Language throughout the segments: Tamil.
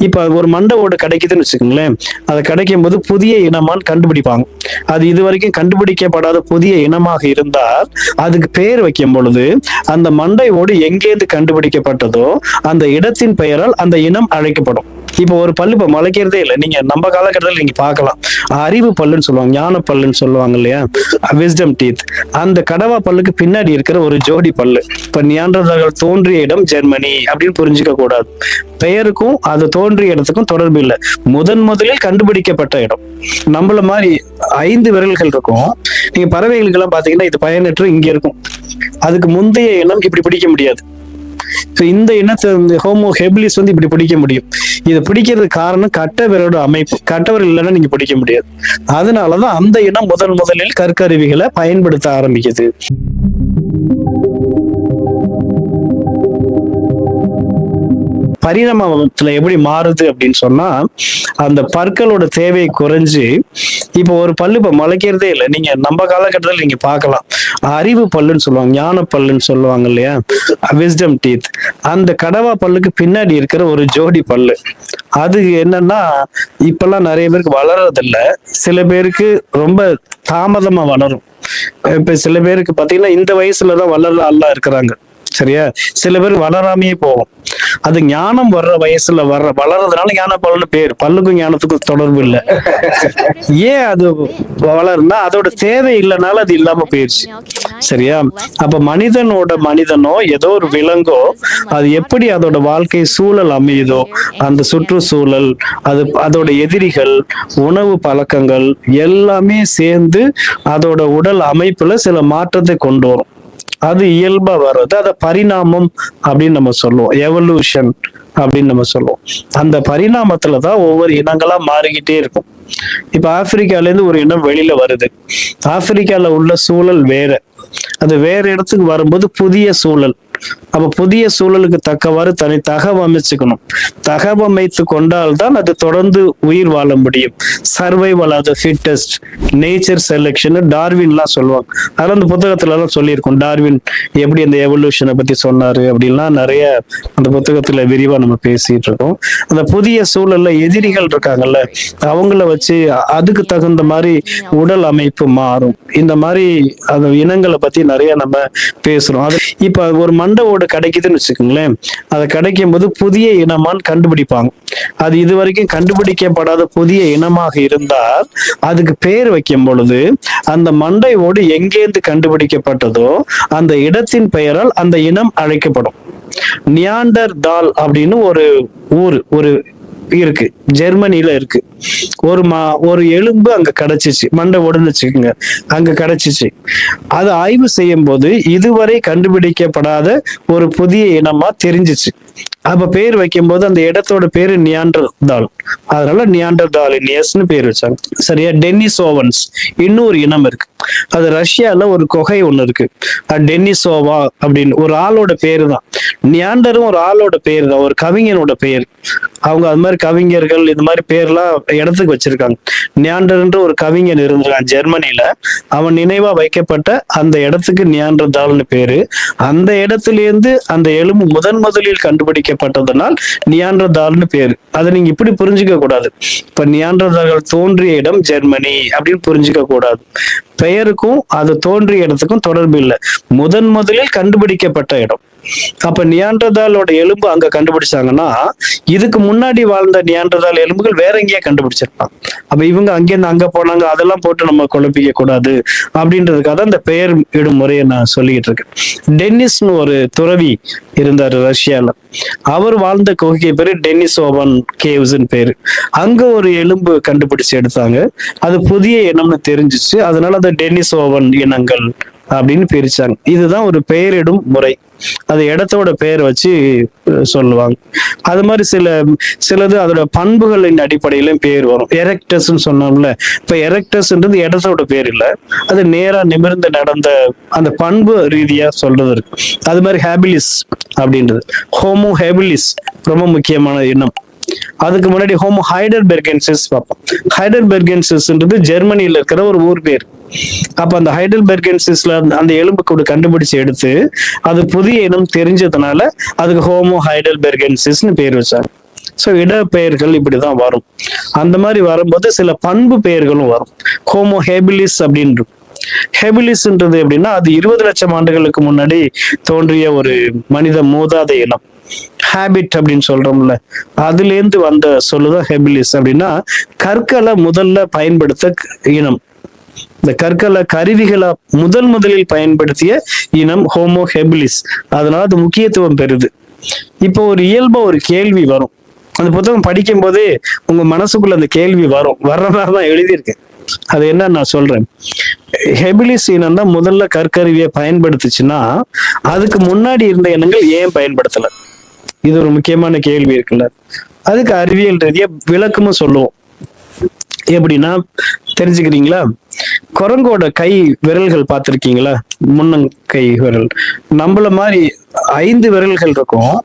இப்ப ஒரு மண்டை ஓடு கிடைக்குதுன்னு வச்சுக்கோங்களேன், அதை கிடைக்கும் போது புதிய இனமான்னு கண்டுபிடிப்பாங்க. அது இது வரைக்கும் கண்டுபிடிக்கப்படாத புதிய இனமாக இருந்தால் அதுக்கு பேர் வைக்கும் பொழுது அந்த மண்டை ஓடு எங்கேருந்து கண்டுபிடிக்கப்பட்டதோ அந்த இடத்தின் பெயரால் அந்த இனம் அழைக்கப்படும். இப்ப ஒரு பல்லு இப்ப முளைக்கிறதே இல்லை. நீங்க நம்ம காலகட்டத்தில் நீங்க பார்க்கலாம், அறிவு பல்லுன்னு சொல்லுவாங்க, ஞான பல்லுன்னு சொல்லுவாங்க இல்லையா, விஸ்டம் டீத். அந்த கடவா பல்லுக்கு பின்னாடி இருக்கிற ஒரு ஜோடி பல்லு. இப்ப நியாண்டர்தால்கள் தோன்றிய இடம் ஜெர்மனி அப்படின்னு புரிஞ்சுக்க கூடாது. பெயருக்கும் அது தோன்றிய இடத்துக்கும் தொடர்பு இல்லை. முதலில் கண்டுபிடிக்கப்பட்ட இடம். நம்மள மாதிரி 5 விரல்கள் இருக்கும். நீங்க பறவைகளுக்கு எல்லாம் பாத்தீங்கன்னா இது பயனற்று இங்க இருக்கும். அதுக்கு முந்தைய இனம் இப்படி பிடிக்க முடியாது. இந்த இனத்தை ஹோமோ ஹெபிலிஸ் இப்படி பிடிக்க முடியும். இதை பிடிக்கிறதுக்கு காரணம் கட்ட விரலோட அமைப்பு. கட்ட விரல் இல்லைன்னா நீங்க பிடிக்க முடியாது. அதனாலதான் அந்த இனம் முதலில் கற்கருவிகளை பயன்படுத்த ஆரம்பிக்குது. பரிணாமத்துல எப்படி மாறுது அப்படின்னு சொன்னா, அந்த பற்களோட தேவை குறைஞ்சு இப்ப ஒரு பல்லு இப்ப முளைக்கிறதே இல்லை. நீங்க நம்ம காலகட்டத்தில் நீங்க பார்க்கலாம், அறிவு பல்லுன்னு சொல்லுவாங்க, ஞான பல்லுன்னு சொல்லுவாங்க இல்லையா, விஸ்டம் டீத். அந்த கடவா பல்லுக்கு பின்னாடி இருக்கிற ஒரு ஜோடி பல்லு. அது என்னன்னா இப்பெல்லாம் நிறைய பேருக்கு வளர்றதில்ல. சில பேருக்கு ரொம்ப தாமதமா வளரும். இப்ப சில பேருக்கு பாத்தீங்கன்னா இந்த வயசுலதான் வளர்ற ஆள்லாம் இருக்கிறாங்க. சரியா, சில பேர் வளராமையே போகும். அது ஞானம் வர்ற வயசுல வளர்றதுனால ஞான பல்லுன்னு பேர். பல்லுக்கும் ஞானத்துக்கும் தொடர்பு இல்லை. ஏன் அது வளருன்னா அதோட தேவை இல்லைனால அது இல்லாம போயிடுச்சு. சரியா, அப்ப மனிதனோ ஏதோ ஒரு விலங்கோ அது எப்படி அதோட வாழ்க்கை சூழல் அமையுதோ, அந்த சுற்றுச்சூழல், அதோட எதிரிகள், உணவு பழக்கங்கள் எல்லாமே சேர்ந்து அதோட உடல் அமைப்புல சில மாற்றத்தை கொண்டு வரும். அது இயல்பா வர்றது அதை பரிணாமம் அப்படின்னு நம்ம சொல்லுவோம், எவல்யூஷன் அப்படின்னு நம்ம சொல்லுவோம். அந்த பரிணாமத்துலதான் ஒவ்வொரு இனங்களா மாறிக்கிட்டே இருக்கும். இப்ப ஆப்பிரிக்கால இருந்து ஒரு இனம் வெளியில வருது. ஆப்பிரிக்கால உள்ள சூழல் வேற, அது வேற இடத்துக்கு வரும்போது புதிய சூழல். அப்ப புதிய சூழலுக்கு தக்கவாறு தனி தகவமைச்சுக்கணும். தகவமைத்து கொண்டால்தான் அது தொடர்ந்து உயிர் வாழ முடியும். Survival of the fittest, nature selection டார்வின்லாம் சொல்லுவாங்க. அதெல்லாம் அந்த புத்தகத்துல எல்லாம் சொல்லியிருக்கோம். டார்வின் எப்படி அந்த எவல்யூஷனை பத்தி சொன்னாரு அப்படின்லாம் நிறைய அந்த புத்தகத்துல விரிவா நம்ம பேசிட்டு இருக்கோம். அந்த புதிய சூழல்ல எதிரிகள் இருக்காங்கல்ல, அவங்கள வச்சு அதுக்கு தகுந்த மாதிரி உடல் அமைப்பு மாறும். இந்த மாதிரி அந்த இனங்களை பத்தி நிறைய நம்ம பேசுறோம். அது இப்ப ஒரு மண்டை ஓடு கிடைக்குதுன்னு வச்சுக்கோங்களேன், அதை கிடைக்கும் போது புதிய இனமான்னு கண்டுபிடிப்பாங்க. அது இது வரைக்கும் கண்டுபிடிக்கப்படாத புதிய இனமாக இருந்தால் அதுக்கு பேர் வைக்கும் பொழுது அந்த மண்டை ஓடு எங்கேருந்து கண்டுபிடிக்கப்பட்டதோ அந்த இடத்தின் பெயரால் அந்த இனம் அழைக்கப்படும். நியாண்டர்தால் அப்படின்னு ஒரு இருக்கு, ஜெர்மனில இருக்கு. ஒரு எலும்பு அங்க கிடைச்சிச்சு, மண்டை ஓடுன்னு வச்சுக்கோங்க, அங்க கிடைச்சிச்சு. அது ஆய்வு செய்யும் போது இதுவரை கண்டுபிடிக்கப்படாத ஒரு புதிய இனமா தெரிஞ்சிச்சு. அப்ப பேர் வைக்கும் போது அந்த இடத்தோட பேரு நியாண்டர்தால், அதனால நியாண்டர்தாலினியஸ்னு பேர் வச்சாங்க. சரியா, டெனிசோவன்ஸ் இன்னொரு இனம் இருக்கு. அது ரஷ்யால ஒரு குகை ஒண்ணு இருக்கு, டெனிசோவா அப்படின்னு ஒரு ஆளோட பேரு தான். நியாண்டரும் ஒரு ஆளோட பேரு தான், ஒரு கவிஞனோட பேர். அவங்க அது மாதிரி கவிஞர்கள் இந்த மாதிரி பேர்லாம் இடத்துக்கு வச்சிருக்காங்க. நியாண்டர்ன்ற ஒரு கவிஞன் இருந்திருக்கான் ஜெர்மனில, அவன் நினைவா வைக்கப்பட்ட அந்த இடத்துக்கு நியாண்டர்தால்னு பேரு. அந்த இடத்துல இருந்து அந்த எலும்பு முதலில் கண்டுபிடிக்கப்பட்டதனால் நியாண்டர்தால்னு பேரு. அதை நீங்க இப்படி புரிஞ்சுக்க கூடாது. இப்ப நியாண்டர்தால்கள் தோன்றிய இடம் ஜெர்மனி அப்படின்னு புரிஞ்சுக்க கூடாது. பெயருக்கும் அது தோன்றிய இடத்துக்கும் தொடர்பு இல்லை. முதலில் கண்டுபிடிக்கப்பட்ட இடம். அப்ப நியாண்டர்தாலோட எலும்பு அங்க கண்டுபிடிச்சாங்கன்னா இதுக்கு முன்னாடி வாழ்ந்த நியாண்டர்தால் எலும்புகள் வேற எங்கேயே கண்டுபிடிச்சிருப்பாங்க. அப்ப இவங்க அங்கேருந்து அங்க போனாங்க, அதெல்லாம் போட்டு நம்ம குழப்பிக்க கூடாது அப்படின்றதுக்காக அந்த பெயர் இடும் முறையை நான் சொல்லிட்டு இருக்கேன். டென்னிஸ்னு ஒரு துறவி இருந்தாரு ரஷ்யால. அவர் வாழ்ந்த குகை பேரு டெனிசோவன் கேவ்ஸ்ன்னு பேரு. அங்க ஒரு எலும்பு கண்டுபிடிச்சு எடுத்தாங்க. அது புதிய இனம்னு தெரிஞ்சிச்சு, அதனால அந்த டெனிசோவன் இனங்கள் அப்படின்னு பிரிச்சாங்க. இதுதான் ஒரு பெயரிடும் முறை. அது இடத்தோட பெயர் வச்சு சொல்லுவாங்க. அது மாதிரி சிலது அதோட பண்புகளின் அடிப்படையிலும் பேர் வரும். எரெக்டஸ்ன்னு சொன்னோம்ல, இப்ப எரெக்டஸ்ன்றது இடத்தோட பேர் இல்லை, அது நேரா நிமிர்ந்து நடந்த அந்த பண்பு ரீதியா சொல்றது இருக்கு. அது மாதிரி ஹேபிலிஸ் அப்படின்றது, ஹோமோ ஹேபிலிஸ் ரொம்ப முக்கியமான இனம். அதுக்கு முன்னாடி ஹோமோ ஹைடல்பெர்கென்சிஸ் பார்ப்போம். ஹைடல்பெர்கென்சிஸ்ன்றது ஜெர்மனியில இருக்கிற ஒரு ஊர் பேர். அப்ப அந்த ஹைடல்பெர்கென்சிஸ்ல அந்த எலும்பு கூட கண்டுபிடிச்சு எடுத்து அது புதிய இனம் தெரிஞ்சதுனால அதுக்கு ஹோமோ ஹைடல்பெர்கென்சிஸ்னு பேர் வச்சாங்க. ஸோ இடப்பெயர்கள் இப்படிதான் வரும். அந்த மாதிரி வரும்போது சில பண்பு பெயர்களும் வரும். ஹோமோ ஹேபிலிஸ் அப்படின்னு. ஹெபிலிஸ்ன்றது எப்படின்னா அது 20 லட்சம் ஆண்டுகளுக்கு முன்னாடி தோன்றிய ஒரு மனித மூதாதை இனம். ஹேபிட் அப்படின்னு சொல்றோம்ல, அதுல இருந்து வந்த சொல்லுதான் ஹெபிலிஸ். அப்படின்னா கற்களை முதல்ல பயன்படுத்த இனம். இந்த கற்களை கருவிகளா முதலில் பயன்படுத்திய இனம் ஹோமோ ஹெபிலிஸ். அதனால அது முக்கியத்துவம் பெறுது. இப்போ ஒரு இயல்பா ஒரு கேள்வி வரும். அந்த புத்தகம் படிக்கும் போதே உங்க மனசுக்குள்ள அந்த கேள்வி வரும். வர்ற மாதிரிதான் எழுதியிருக்கேன். அது என்ன நான் சொல்றேன். ஹெபிலிஸ் இனம் தான் முதல்ல கற்கருவியை பயன்படுத்துச்சுன்னா அதுக்கு முன்னாடி இருந்த இனங்கள் ஏன் பயன்படுத்தல? இது ஒரு முக்கியமான கேள்வி இருக்குல்ல. அதுக்கு அறிவியல் ரீதியா விளக்கமும் சொல்லுவோம். எப்படின்னா தெரிஞ்சுக்கிறீங்களா? குரங்கோட கை விரல்கள் பார்த்திருக்கீங்களா? முன்னங்கை விரல் நம்மள மாதிரி 5 விரல்கள் இருக்கும்.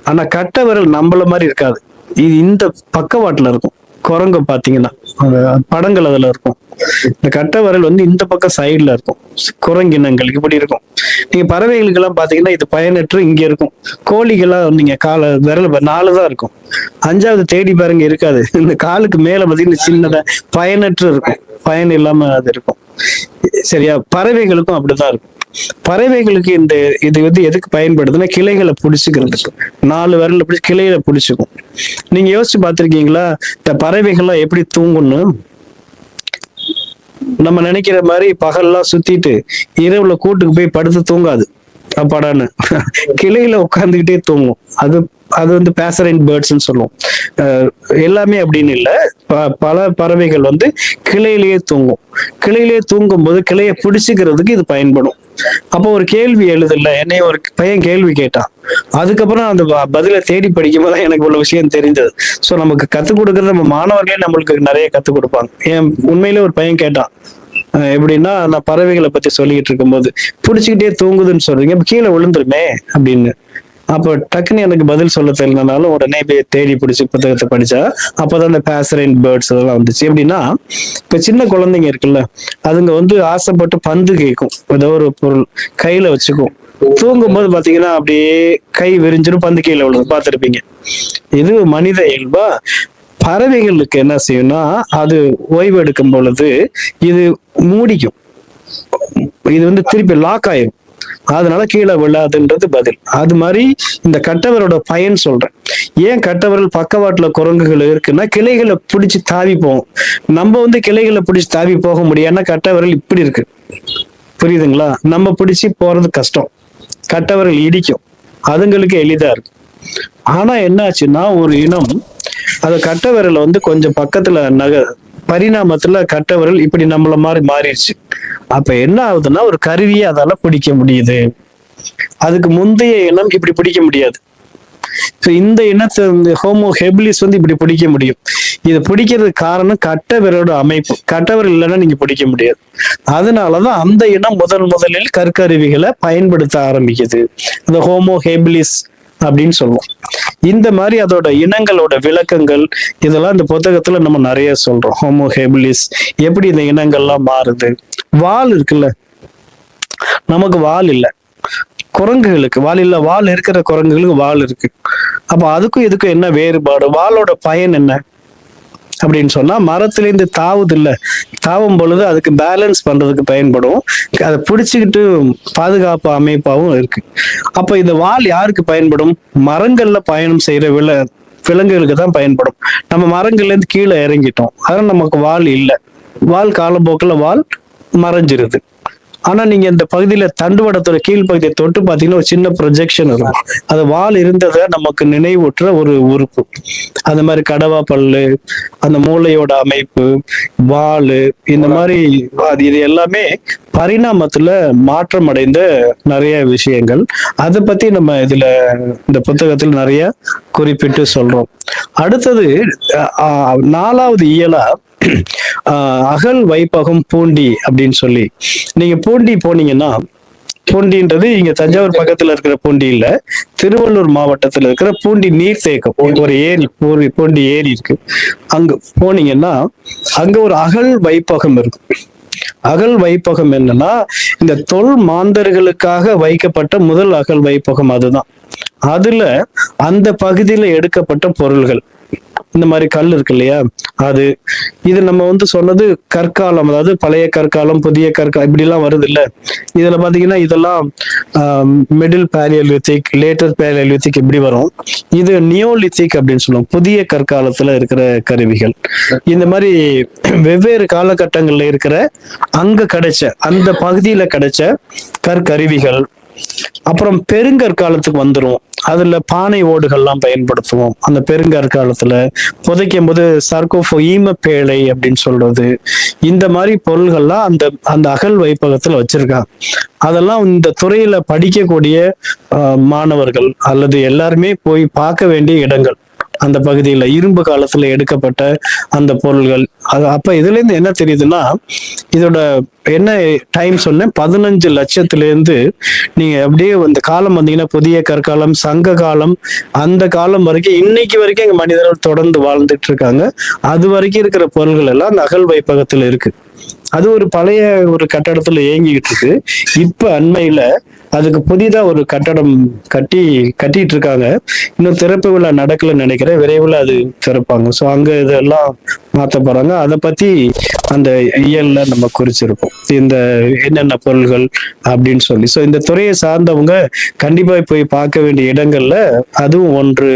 ஆனா கட்டை விரல் நம்மள மாதிரி இருக்காது. இது இந்த பக்கவாட்டுல இருக்கும். குரங்கு பாத்தீங்கன்னா படங்கள் அதுல இருக்கும். இந்த கட்டை விரல் வந்து இந்த பக்கம் சைட்ல இருக்கும். குரங்கினங்களுக்கு இப்படி இருக்கும். நீங்க பறவைகளுக்கு எல்லாம் பாத்தீங்கன்னா இது பயனற்று இங்க இருக்கும். கோழிகள்லாம் நீங்க கால விரல் 4 தான் இருக்கும். 5வது தேடி பாருங்க இருக்காது. இந்த காலுக்கு மேல பாத்தீங்கன்னா சின்னதா பயனற்று இருக்கும். பயன் இல்லாம அது இருக்கும். சரியா? பறவைகளுக்கும் அப்படிதான் இருக்கும். பறவைகளுக்கு இது வந்து எதுக்கு பயன்படுதுன்னா கிளைகளை பிடிச்சுக்கிறதுக்கு. 4 விரல்ல பிடிச்சி கிளையில பிடிச்சுக்கும். நீங்க யோசிச்சு பார்த்திருக்கீங்களா இந்த பறவைகள்லாம் எப்படி தூங்கணும்? நம்ம நினைக்கிற மாதிரி பகல்லாம் சுத்திட்டு இரவுல கூட்டுக்கு போய் படுத்து தூங்காது. அப்பாடான்னு கிளையில உட்காந்துக்கிட்டே தூங்கும். அது வந்து பேசரைன் பேர்ட்ஸ்ன்னு சொல்லுவோம். எல்லாமே அப்படின்னு இல்லை. பல பறவைகள் வந்து கிளையிலேயே தூங்கும். கிளையிலேயே தூங்கும் போது கிளையை பிடிச்சுக்கிறதுக்கு இது பயன்படும். அப்போ ஒரு கேள்வி எழுதல, என்னைய ஒரு பையன் கேள்வி கேட்டான். அதுக்கப்புறம் அந்த பதில தேடி படிக்கும் போது எனக்கு உள்ள விஷயம் தெரிஞ்சது. ஸோ நமக்கு கத்துக் கொடுக்கறது நம்ம மாணவர்களே நம்மளுக்கு நிறைய கத்துக் கொடுப்பாங்க. என் உண்மையிலே ஒரு பையன் கேட்டான், எப்படின்னா நான் பறவைகளை பத்தி சொல்லிக்கிட்டு இருக்கும்போது பிடிச்சிக்கிட்டே தூங்குதுன்னு சொல்றீங்க, கீழே விழுந்துருமே அப்படின்னு. அப்போ டக்குன்னு எனக்கு பதில் சொல்ல தெரியலனாலும் உடனே போய் தேடி பிடிச்சி புத்தகத்தை படிச்சா அப்போதான் இந்த பேசரைன் பேர்ட்ஸ் அதெல்லாம் வந்துச்சு. எப்படின்னா இப்ப சின்ன குழந்தைங்க இருக்குல்ல, அதுங்க வந்து ஆசைப்பட்டு பந்து கேட்கும். ஏதோ ஒரு பொருள் கையில வச்சுக்கும். தூங்கும் போது பாத்தீங்கன்னா அப்படியே கை விரிஞ்சிடும், பந்து கீழே விழுது. பார்த்துருப்பீங்க. இது மனித இயல்பா. பறவைகளுக்கு என்ன செய்யும்னா அது ஓய்வு எடுக்கும் பொழுது இது மூடிக்கும். இது வந்து திருப்பி லாக் ஆயிரும். அதனால கீழே விழாதுன்றது பதில். அது மாதிரி இந்த கட்டவரோட பயன் சொல்றேன். ஏன் கட்டவரல் பக்கவாட்டுல குரங்குகள் இருக்குன்னா கிளைகளை பிடிச்சி தாவி போகும். நம்ம வந்து கிளைகளை பிடிச்சி தாவி போக முடியாதுன்னா கட்டவரல் இப்படி இருக்கு. புரியுதுங்களா? நம்ம பிடிச்சி போறது கஷ்டம். கட்டவரல் இடிக்கும். அதுங்களுக்கு எளிதா இருக்கு. ஆனா என்ன ஆச்சுன்னா ஒரு இனம் அது கட்டவரல வந்து கொஞ்சம் பக்கத்துல பரிணாமத்துல கட்டவரல் இப்படி நம்மள மாதிரி மாறிடுச்சு. அப்ப என்ன ஆகுதுன்னா ஒரு கருவியை அதால பிடிக்க முடியுது. அதுக்கு முந்தைய இனம் இப்படி பிடிக்க முடியாது. இந்த இனத்தை ஹோமோ ஹெபிலிஸ் வந்து இப்படி பிடிக்க முடியும். இதை பிடிக்கிறதுக்கு காரணம் கட்டவிரலோட அமைப்பு. கட்டவிரல் இல்லைன்னா நீங்க பிடிக்க முடியாது. அதனாலதான் அந்த இனம் முதலில் கற்கருவிகளை பயன்படுத்த ஆரம்பிக்குது. அந்த ஹோமோ ஹெபிலிஸ் அப்படின்னு சொல்லுவோம். இந்த மாதிரி அதோட இனங்களோட விளக்கங்கள் இதெல்லாம் இந்த புத்தகத்துல நம்ம நிறைய சொல்றோம். ஹோமோ ஹெபிலிஸ் எப்படி இந்த இனங்கள்லாம் மாறுது. வால் இருக்குல்ல, நமக்கு வால் இல்லை. குரங்குகளுக்கு வால் இல்லை. வால் இருக்கிற குரங்குகளுக்கு வால் இருக்கு. அப்ப அதுக்கும் இதுக்கும் என்ன வேறுபாடு? வாளோட பயன் என்ன அப்படின்னு சொன்னா மரத்திலேருந்து தாவுது இல்ல, தாவும் பொழுது அதுக்கு பேலன்ஸ் பண்றதுக்கு பயன்படும். அதை பிடிச்சுக்கிட்டு பாதுகாப்பு அமைப்பாகவும் இருக்கு. அப்ப இந்த வால் யாருக்கு பயன்படும்? மரங்கள்ல பயணம் செய்யற விலங்குகளுக்கு தான் பயன்படும். நம்ம மரங்கள்ல இருந்து கீழே இறங்கிட்டோம், அதனால நமக்கு வால் இல்லை. வால் காலப்போக்கில் வால் மறைஞ்சிருது. ஆனா நீங்க இந்த பகுதியில தண்டுவடத்தோட கீழ்ப்பகுதியை தொட்டு பாத்தீங்கன்னா ஒரு சின்ன ப்ரொஜெக்ஷன் இருக்கும். அது வால் இருந்ததை நமக்கு நினைவூற்ற ஒரு உறுப்பு. அந்த மாதிரி கடவா பல்லு, அந்த மூளையோட அமைப்பு, வால், இந்த மாதிரி இது எல்லாமே பரிணாமத்துல மாற்றம் அடைந்த நிறைய விஷயங்கள். அதை பத்தி நம்ம இதுல இந்த புத்தகத்தில் நிறைய குறிப்பிட்டு சொல்றோம். அடுத்தது 4வது இயலா அகல் வைப்பகம் பூண்டி அப்படின்னு சொல்லி, நீங்க பூண்டி போனீங்கன்னா, பூண்டின்றது இங்க தஞ்சாவூர் பக்கத்துல இருக்கிற பூண்டி இல்ல, திருவள்ளூர் மாவட்டத்துல இருக்கிற பூண்டி நீர்த்தேக்கம், ஒரு ஏரி, பூண்டி ஏரி இருக்கு. அங்க போனீங்கன்னா அங்க ஒரு அகல் வைப்பகம் இருக்கு. அகல் வைப்பகம் என்னன்னா இந்த தொல் மாந்தர்களுக்காக வைக்கப்பட்ட முதல் அகல் வைப்பகம் அதுதான். அதுல அந்த பகுதியில எடுக்கப்பட்ட பொருள்கள் இந்த மாதிரி கல் இருக்கு இல்லையா, அது இது நம்ம வந்து சொன்னது கற்காலம், அதாவது பழைய கற்காலம் புதிய கற்காலம் இப்படிலாம் வருது இல்ல. இதுல பாத்தீங்கன்னா இதெல்லாம் மிடில் பேலியோலித்திக், லேட்டர் பேலியோலித்திக் இப்படி வரும். இது நியோலித்திக் அப்படின்னு சொல்லுவோம், புதிய கற்காலத்துல இருக்கிற கருவிகள். இந்த மாதிரி வெவ்வேறு காலகட்டங்கள்ல இருக்கிற அங்க கிடைச்ச அந்த பகுதியில கிடைச்ச கற்கருவிகள். அப்புறம் பெருங்கற்காலத்துக்கு வந்துரும், அதுல பானை ஓடுகள்லாம் பயன்படுத்துவோம். அந்த பெருங்கற்காலத்துல புதைக்கும் போது சர்கோஃபோ பேழை அப்படின்னு சொல்றது, இந்த மாதிரி பொருள்கள்லாம் அந்த அந்த அகல் வைப்பகத்துல வச்சிருக்காங்க. அதெல்லாம் இந்த துறையில படிக்கக்கூடிய மாணவர்கள் அல்லது எல்லாருமே போய் பார்க்க வேண்டிய இடங்கள். அந்த பகுதியில இரும்பு காலத்துல எடுக்கப்பட்ட அந்த பொருள்கள். அப்ப இதுல இருந்து என்ன தெரியுதுன்னா, இதோட என்ன டைம் சொன்னேன், 15 லட்சத்துல இருந்து நீங்க அப்படியே இந்த காலம் வந்தீங்கன்னா புதிய கற்காலம், சங்க காலம், அந்த காலம் வரைக்கும் இன்னைக்கு வரைக்கும் எங்க மனிதர்கள் தொடர்ந்து வாழ்ந்துட்டு இருக்காங்க. அது வரைக்கும் இருக்கிற பொருள்கள் எல்லாம் அந்த அகல் வைப்பகத்துல இருக்கு. அது ஒரு பழைய ஒரு கட்டடத்துல இயங்கிக்கிட்டு இருக்கு. இப்ப அண்மையில அதுக்கு புதிதா ஒரு கட்டடம் கட்டிட்டு இருக்காங்க. இன்னும் திறப்பு விழா நடக்கலன்னு நினைக்கிறேன், விரைவில் அது திறப்பாங்க. ஸோ அங்க இதெல்லாம் மாத்த போறாங்க. அதை பத்தி அந்த இயல்ல நம்ம குறிச்சிருப்போம், இந்த என்னென்ன பொருள்கள் அப்படின்னு சொல்லி. ஸோ இந்த துறையை சார்ந்தவங்க கண்டிப்பா போய் பார்க்க வேண்டிய இடங்கள்ல அதுவும் ஒன்று.